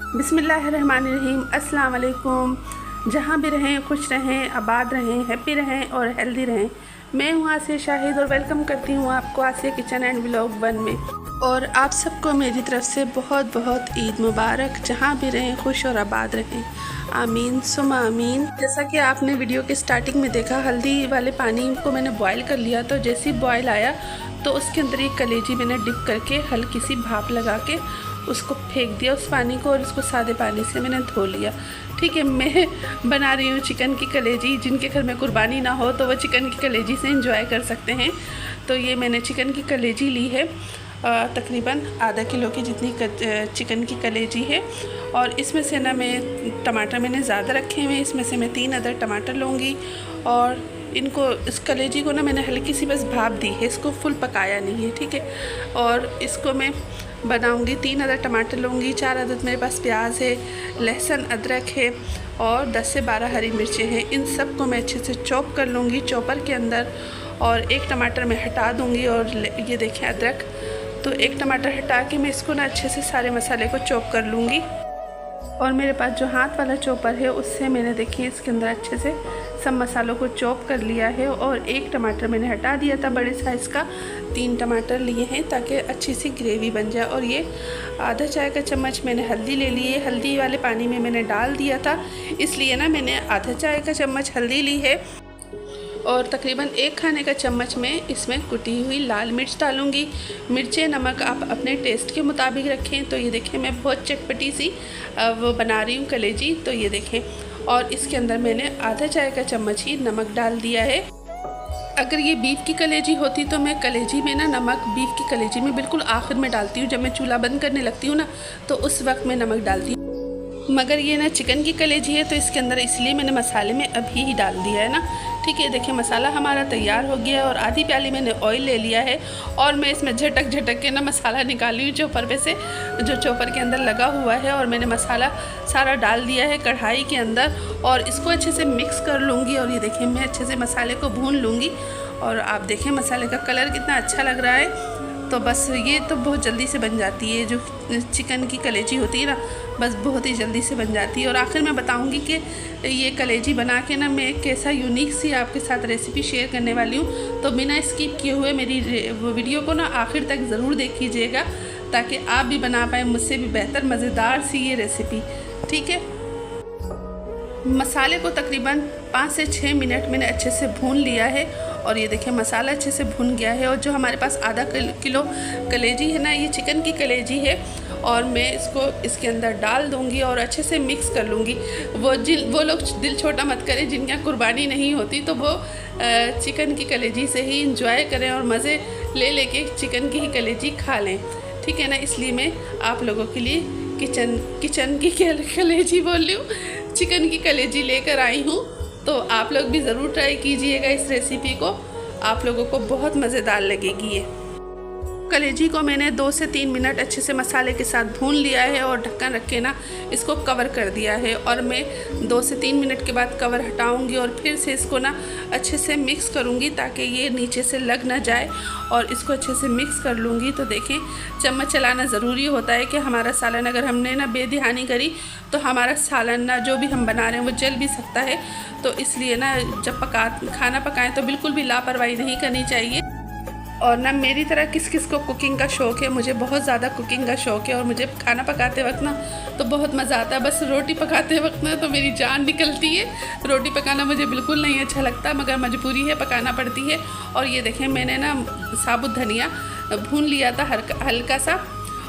बिस्मिल्लाहिर्रहमानिर्रहीम। अस्सलाम वालेकुम। जहाँ भी रहें खुश रहें, आबाद रहें, हैप्पी रहें और हेल्दी रहें। मैं हूँ आसिया शाहिद और वेलकम करती हूँ आपको आसिया किचन एंड व्लॉग 1 में। और आप सबको मेरी तरफ से बहुत बहुत ईद मुबारक। जहाँ भी रहें खुश और आबाद रहें, आमीन सुमा आमीन। जैसा कि आपने वीडियो के स्टार्टिंग में देखा, हल्दी वाले पानी को मैंने बॉयल कर लिया। तो जैसे ही बॉयल आया तो उसके अंदर एक कलेजी मैंने डिप करके हल्की सी भाप लगा के उसको फेंक दिया उस पानी को, और उसको सादे पानी से मैंने धो लिया। ठीक है, मैं बना रही हूँ चिकन की कलेजी। जिनके घर में कुर्बानी ना हो तो वो चिकन की कलेजी से एंजॉय कर सकते हैं। तो ये मैंने चिकन की कलेजी ली है, तकरीबन आधा किलो की जितनी चिकन की कलेजी है। और इसमें से ना मैं टमाटर मैंने ज़्यादा रखे हुए हैं, इसमें से मैं 3 अदर टमाटर लूँगी। और इनको इस कलेजी को ना मैंने हल्की सी बस भाप दी है, इसको फुल पकाया नहीं है। ठीक है, और इसको मैं बनाऊंगी। 3 अदर टमाटर लूँगी, 4 अदद मेरे पास प्याज है, लहसुन अदरक है और 10 से 12 हरी मिर्चें हैं। इन सब को मैं अच्छे से चॉप कर लूँगी चॉपर के अंदर। और एक टमाटर मैं हटा दूँगी। और ये देखें अदरक, तो एक टमाटर हटा के मैं इसको ना अच्छे से सारे मसाले को चॉप कर लूँगी। और मेरे पास जो हाथ वाला चॉपर है उससे मैंने देखिए इसके अंदर अच्छे से सब मसालों को चॉप कर लिया है। और एक टमाटर मैंने हटा दिया था बड़े साइज़ का, 3 टमाटर लिए हैं ताकि अच्छी सी ग्रेवी बन जाए। और ये आधा चाय का चम्मच मैंने हल्दी ले ली है, हल्दी वाले पानी में मैंने डाल दिया था, इसलिए ना मैंने आधा चाय का चम्मच हल्दी ली है। और तकरीबन 1 खाने का चम्मच में इसमें कुटी हुई लाल मिर्च डालूँगी। मिर्चें नमक आप अपने टेस्ट के मुताबिक रखें। तो ये देखें मैं बहुत चटपटी सी वो बना रही हूँ कलेजी। तो ये देखें, और इसके अंदर मैंने आधा चाय का चम्मच ही नमक डाल दिया है। अगर ये बीफ की कलेजी होती तो मैं कलेजी में ना नमक बीफ की कलेजी में बिल्कुल आखिर में डालती हूँ, जब मैं चूल्हा बंद करने लगती हूँ ना तो उस वक्त मैं नमक डालती हूँ। मगर ये ना चिकन की कलेजी है तो इसके अंदर इसलिए मैंने मसाले में अभी ही डाल दिया है ना। ठीक है, देखिए मसाला हमारा तैयार हो गया और आधी प्याली मैंने ऑयल ले लिया है। और मैं इसमें झटक झटक के ना मसाला निकाली हूँ चॉपर पे से, जो चॉपर के अंदर लगा हुआ है। और मैंने मसाला सारा डाल दिया है कढ़ाई के अंदर और इसको अच्छे से मिक्स कर लूँगी। और ये देखिए मैं अच्छे से मसाले को भून लूँगी। और आप देखें मसाले का कलर कितना अच्छा लग रहा है। तो बस ये तो बहुत जल्दी से बन जाती है, जो चिकन की कलेजी होती है ना, बस बहुत ही जल्दी से बन जाती है। और आखिर में बताऊंगी कि ये कलेजी बना के ना मैं कैसा यूनिक सी आपके साथ रेसिपी शेयर करने वाली हूँ। तो बिना स्किप किए हुए मेरी वीडियो को ना आखिर तक ज़रूर देखिएगा ताकि आप भी बना पाएँ मुझसे भी बेहतर मज़ेदार सी ये रेसिपी। ठीक है, मसाले को तकरीबन 5 से 6 मिनट मैंने अच्छे से भून लिया है। और ये देखिए मसाला अच्छे से भुन गया है। और जो हमारे पास आधा किलो कलेजी है ना, ये चिकन की कलेजी है। और मैं इसको इसके अंदर डाल दूंगी और अच्छे से मिक्स कर लूँगी। वो लोग दिल छोटा मत करें जिनके यहाँ कुर्बानी नहीं होती, तो वो चिकन की कलेजी से ही इंजॉय करें और मज़े ले लेके चिकन की ही कलेजी खा लें। ठीक है ना, इसलिए मैं आप लोगों के लिए किचन की कलेजी बोल रही हूँ, चिकन की कलेजी लेकर आई हूँ। तो आप लोग भी ज़रूर ट्राई कीजिएगा इस रेसिपी को, आप लोगों को बहुत मज़ेदार लगेगी ये। कलेजी को मैंने 2 से 3 मिनट अच्छे से मसाले के साथ भून लिया है और ढक्कन रख के ना इसको कवर कर दिया है। और मैं 2 से 3 मिनट के बाद कवर हटाऊंगी और फिर से इसको ना अच्छे से मिक्स करूंगी ताकि ये नीचे से लग ना जाए। और इसको अच्छे से मिक्स कर लूँगी। तो देखें चम्मच चलाना ज़रूरी होता है कि हमारा सालन अगर हमने ना बेध्यानी करी तो हमारा सालन ना जो भी हम बना रहे हैं वो जल भी सकता है। तो इसलिए ना जब खाना पकाएं तो बिल्कुल भी लापरवाही नहीं करनी चाहिए। और ना मेरी तरह किस किस को कुकिंग का शौक़ है, मुझे बहुत ज़्यादा कुकिंग का शौक़ है। और मुझे खाना पकाते वक्त ना तो बहुत मज़ा आता है। बस रोटी पकाते वक्त ना तो मेरी जान निकलती है। रोटी पकाना मुझे बिल्कुल नहीं अच्छा लगता, मगर मजबूरी है, पकाना पड़ती है। और ये देखें मैंने ना साबुत धनिया भून लिया था हल्का सा,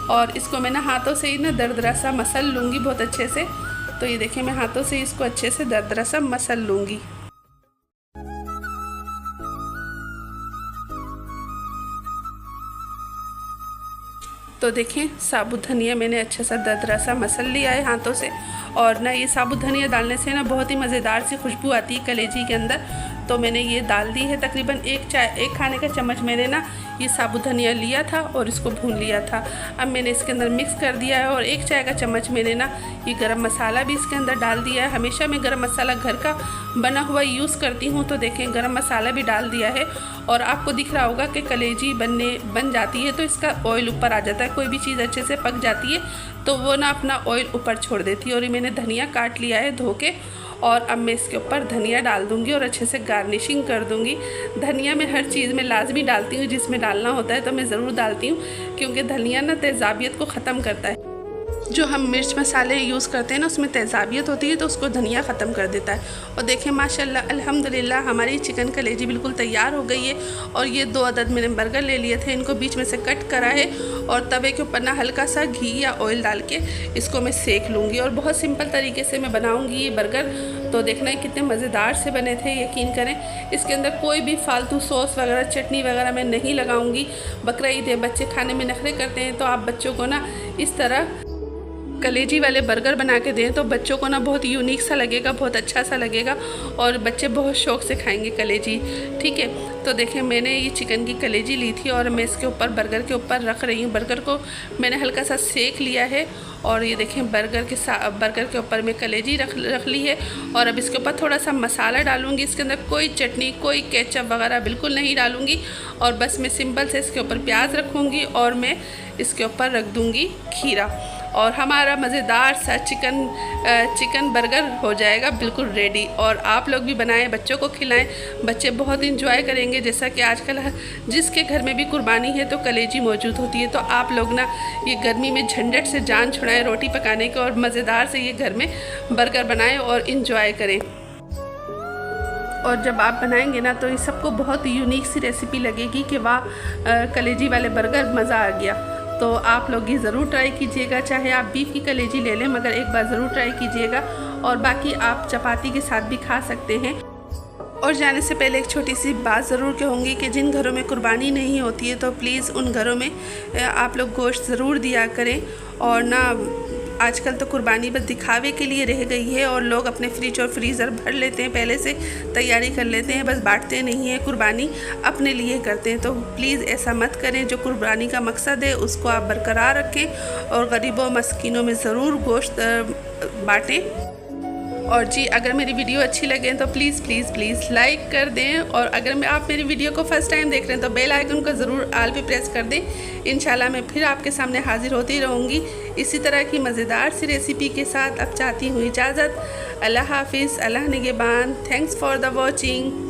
और इसको मैं ना हाथों से ही ना दरदरा सा मसल लूँगी बहुत अच्छे से। तो ये देखें मैं हाथों से इसको अच्छे से दरदरा सा मसल लूँगी। तो देखें साबुत धनिया मैंने अच्छा सा दरदरा सा मसल लिया है हाथों से। और ना ये साबुत धनिया डालने से ना बहुत ही मज़ेदार सी खुशबू आती है कलेजी के अंदर। तो मैंने ये डाल दी है। तकरीबन एक खाने का चम्मच मैंने ना ये साबुत धनिया लिया था और इसको भून लिया था। अब मैंने इसके अंदर मिक्स कर दिया है और 1 चाय का चम्मच मैंने ना ये गरम मसाला भी इसके अंदर डाल दिया है। हमेशा मैं गरम मसाला घर का बना हुआ यूज़ करती हूँ, तो देखें गरम मसाला भी डाल दिया है। और आपको दिख रहा होगा कि कलेजी बन जाती है तो इसका ऑयल ऊपर आ जाता है। कोई भी चीज़ अच्छे से पक जाती है तो वो ना अपना ऑयल ऊपर छोड़ देती है। और ये मैंने धनिया काट लिया है धो के, और अब मैं इसके ऊपर धनिया डाल दूंगी और अच्छे से गार्निशिंग कर दूंगी। धनिया मैं हर चीज़ में लाजमी डालती हूँ, जिसमें डालना होता है तो मैं ज़रूर डालती हूँ, क्योंकि धनिया ना तेज़ाबियत को ख़त्म करता है। जो हम मिर्च मसाले यूज़ करते हैं ना उसमें तेज़ाबियत होती है, तो उसको धनिया ख़त्म कर देता है। और देखें माशाल्लाह अल्हम्दुलिल्लाह हमारी चिकन कलेजी बिल्कुल तैयार हो गई है। और ये 2 अदद मैंने बर्गर ले लिए थे, इनको बीच में से कट करा है और तवे के ऊपर ना हल्का सा घी या ऑयल डाल के इसको मैं सेक लूँगी। और बहुत सिंपल तरीके से मैं बनाऊँगी ये बर्गर, तो देखना है कितने मज़ेदार से बने थे, यकीन करें। इसके अंदर कोई भी फालतू सॉस वगैरह चटनी वगैरह मैं नहीं लगाऊँगी। बकरा ईद है, बच्चे खाने में नखरे करते हैं, तो आप बच्चों को ना इस तरह कलेजी वाले बर्गर बना के दें तो बच्चों को ना बहुत यूनिक सा लगेगा, बहुत अच्छा सा लगेगा और बच्चे बहुत शौक़ से खाएंगे कलेजी। ठीक है, तो देखें मैंने ये चिकन की कलेजी ली थी और मैं इसके ऊपर बर्गर के ऊपर रख रही हूँ। बर्गर को मैंने हल्का सा सेक लिया है और ये देखें बर्गर के ऊपर मैं कलेजी रख ली है। और अब इसके ऊपर थोड़ा सा मसाला डालूँगी। इसके अंदर कोई चटनी, कोई केचप वगैरह बिल्कुल नहीं डालूँगी। और बस मैं सिंपल से इसके ऊपर प्याज रखूँगी और मैं इसके ऊपर रख दूँगी खीरा, और हमारा मज़ेदार सा चिकन बर्गर हो जाएगा बिल्कुल रेडी। और आप लोग भी बनाएं, बच्चों को खिलाएं, बच्चे बहुत इंजॉय करेंगे। जैसा कि आजकल जिसके घर में भी कुर्बानी है तो कलेजी मौजूद होती है, तो आप लोग ना ये गर्मी में झंझट से जान छुड़ाएं रोटी पकाने के और मज़ेदार से ये घर में बर्गर बनाएं और इंजॉय करें। और जब आप बनाएंगे ना तो ये सबको बहुत यूनिक सी रेसिपी लगेगी कि वाह कलेजी वाले बर्गर मज़ा आ गया। तो आप लोग ये ज़रूर ट्राई कीजिएगा, चाहे आप बीफ की कलेजी ले लें, मगर एक बार ज़रूर ट्राई कीजिएगा। और बाकी आप चपाती के साथ भी खा सकते हैं। और जाने से पहले एक छोटी सी बात ज़रूर कहूँगी कि जिन घरों में कुर्बानी नहीं होती है तो प्लीज़ उन घरों में आप लोग गोश्त ज़रूर दिया करें। और ना आजकल तो कुर्बानी बस दिखावे के लिए रह गई है और लोग अपने फ्रिज और फ्रीज़र भर लेते हैं, पहले से तैयारी कर लेते हैं, बस बांटते नहीं हैं। कुर्बानी अपने लिए करते हैं, तो प्लीज़ ऐसा मत करें। जो कुर्बानी का मकसद है उसको आप बरकरार रखें और गरीबों मस्कीनों में ज़रूर गोश्त बाँटें। और जी अगर मेरी वीडियो अच्छी लगे तो प्लीज़ प्लीज़ प्लीज़ लाइक कर दें। और अगर आप मेरी वीडियो को फर्स्ट टाइम देख रहे हैं तो बेल आइकन को ज़रूर ऑल पे प्रेस कर दें। इंशाल्लाह मैं फिर आपके सामने हाज़िर होती रहूँगी इसी तरह की मज़ेदार सी रेसिपी के साथ। अब चाहती हूँ इजाज़त। अल्लाह हाफिज़, अल्लाह निगहबान। Thanks for the watching.